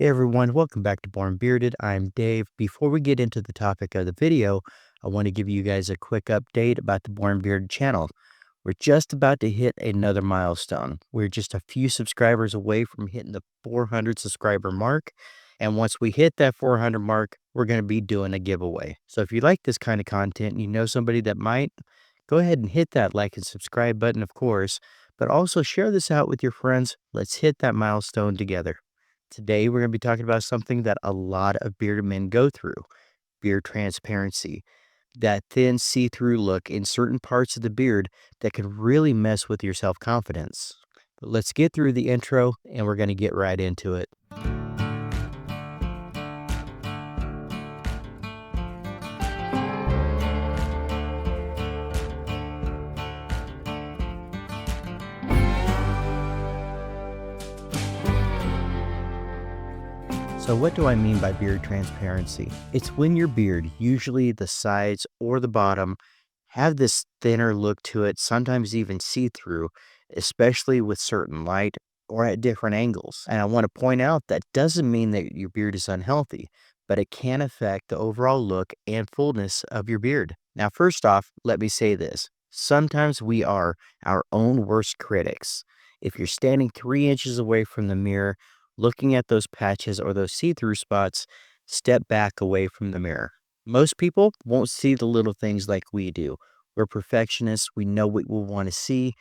Hey everyone, welcome back to Born Bearded. I'm Dave. Before we get into the topic of the video, I want to give you guys a quick update about the Born Bearded channel. We're just about to hit another milestone. We're just a few subscribers away from hitting the 400 subscriber mark. And once we hit that 400 mark, we're going to be doing a giveaway. So if you like this kind of content and you know somebody that might, go ahead and hit that like and subscribe button, of course, but also share this out with your friends. Let's hit that milestone together. Today, we're going to be talking about something that a lot of bearded men go through: beard transparency. That thin, see through look in certain parts of the beard that can really mess with your self confidence. But let's get through the intro and we're going to get right into it. So, what do I mean by beard transparency? It's when your beard, usually the sides or the bottom, have this thinner look to it, sometimes even see through, especially with certain light or at different angles. And I want to point out that doesn't mean that your beard is unhealthy, but it can affect the overall look and fullness of your beard. Now, first off, let me say this: sometimes we are our own worst critics. If you're standing 3 inches away from the mirror, looking at those patches or those see through spots, step back away from the mirror. Most people won't see the little things like we do. We're perfectionists, we know what we want to see,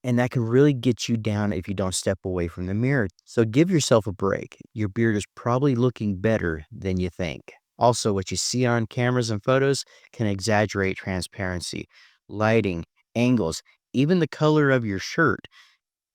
and that can really get you down if you don't step away from the mirror. So give yourself a break. Your beard is probably looking better than you think. Also, what you see on cameras and photos can exaggerate transparency. Lighting, angles, even the color of your shirt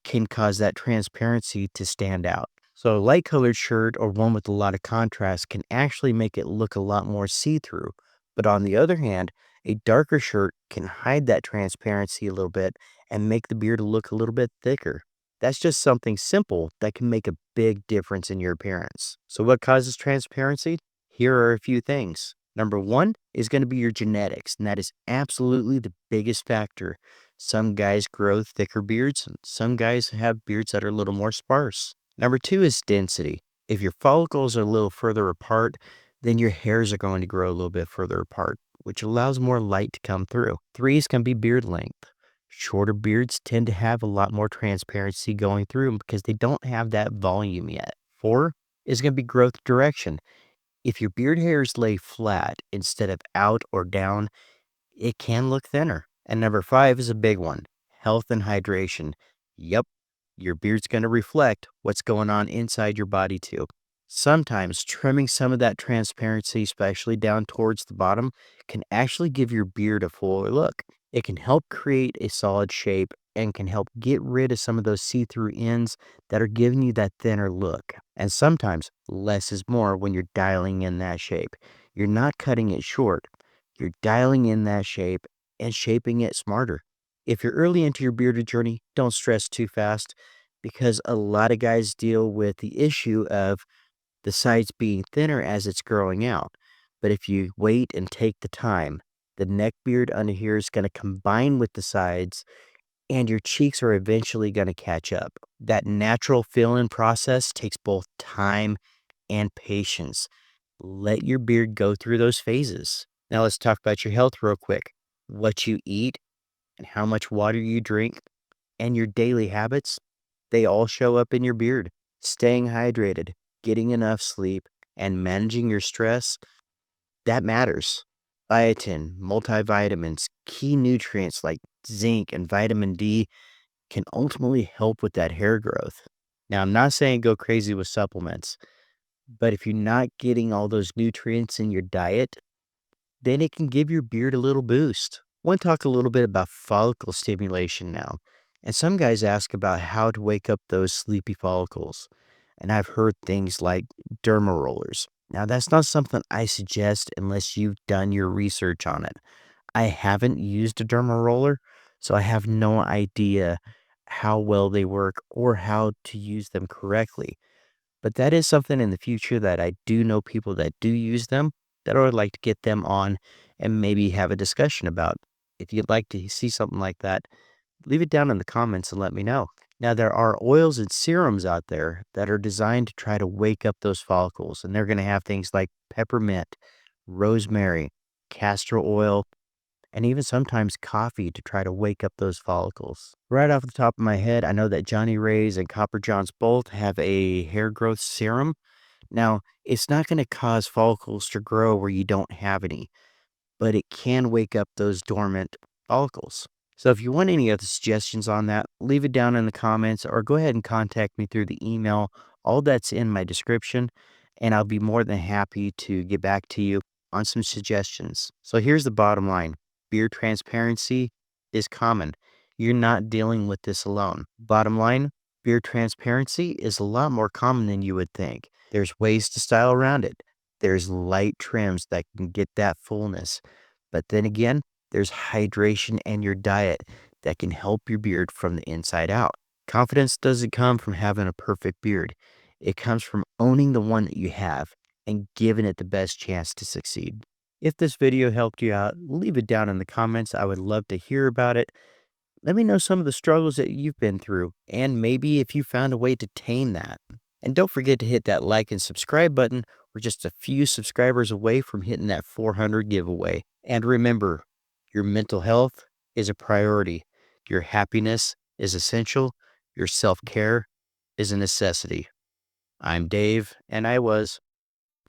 can cause that transparency to stand out. So a light colored shirt or one with a lot of contrast can actually make it look a lot more see-through. But on the other hand, a darker shirt can hide that transparency a little bit and make the beard look a little bit thicker. That's just something simple that can make a big difference in your appearance. So what causes transparency? Here are a few things. Number one is going to be your genetics, and that is absolutely the biggest factor. Some guys grow thicker beards, and some guys have beards that are a little more sparse. Number two is density. If your follicles are a little further apart, then your hairs are going to grow a little bit further apart, which allows more light to come through. Threes can be beard length. Shorter beards tend to have a lot more transparency going through them because they don't have that volume yet. Four is going to be growth direction. If your beard hairs lay flat instead of out or down, it can look thinner. And number five is a big one: health and hydration. Yep, your beard's going to reflect what's going on inside your body too. Sometimes trimming some of that transparency, especially down towards the bottom, can actually give your beard a fuller look. It can help create a solid shape and can help get rid of some of those see-through ends that are giving you that thinner look. And sometimes less is more when you're dialing in that shape. You're not cutting it short. You're dialing in that shape and shaping it smarter. If you're early into your bearded journey, don't stress too fast, because a lot of guys deal with the issue of the sides being thinner as it's growing out. But if you wait and take the time, the neck beard under here is going to combine with the sides and your cheeks are eventually going to catch up. That natural fill-in process takes both time and patience. Let your beard go through those phases. Now let's talk about your health real quick. What you eat and how much water you drink and your daily habits, they all show up in your beard. Staying hydrated, getting enough sleep, and managing your stress, that matters. Biotin, multivitamins, key nutrients like zinc and vitamin D can ultimately help with that hair growth. Now, I'm not saying go crazy with supplements, but if you're not getting all those nutrients in your diet, then it can give your beard a little boost. I want to talk a little bit about follicle stimulation now. And some guys ask about how to wake up those sleepy follicles. And I've heard things like derma rollers. Now, that's not something I suggest unless you've done your research on it. I haven't used a derma roller, so I have no idea how well they work or how to use them correctly. But that is something in the future that I do know people that do use them, that I would like to get them on and maybe have a discussion about. If you'd like to see something like that, leave it down in the comments and let me know. Now, there are oils and serums out there that are designed to try to wake up those follicles, and they're going to have things like peppermint, rosemary, castor oil, and even sometimes coffee to try to wake up those follicles. Right off the top of my head, I know that Johnny Ray's and Copper John's both have a hair growth serum. Now, it's not going to cause follicles to grow where you don't have any, but it can wake up those dormant follicles. So if you want any other suggestions on that, leave it down in the comments or go ahead and contact me through the email. All that's in my description, and I'll be more than happy to get back to you on some suggestions. So here's the bottom line. Beard transparency is common. You're not dealing with this alone. Bottom line, beard transparency is a lot more common than you would think. There's ways to style around it. There's light trims that can get that fullness. But then again, there's hydration and your diet that can help your beard from the inside out. Confidence doesn't come from having a perfect beard. It comes from owning the one that you have and giving it the best chance to succeed. If this video helped you out, leave it down in the comments. I would love to hear about it. Let me know some of the struggles that you've been through, and maybe if you found a way to tame that. And don't forget to hit that like and subscribe button. We're just a few subscribers away from hitting that 400 giveaway. And remember, your mental health is a priority. Your happiness is essential. Your self-care is a necessity. I'm Dave, and I was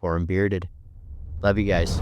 Born Bearded. Love you guys.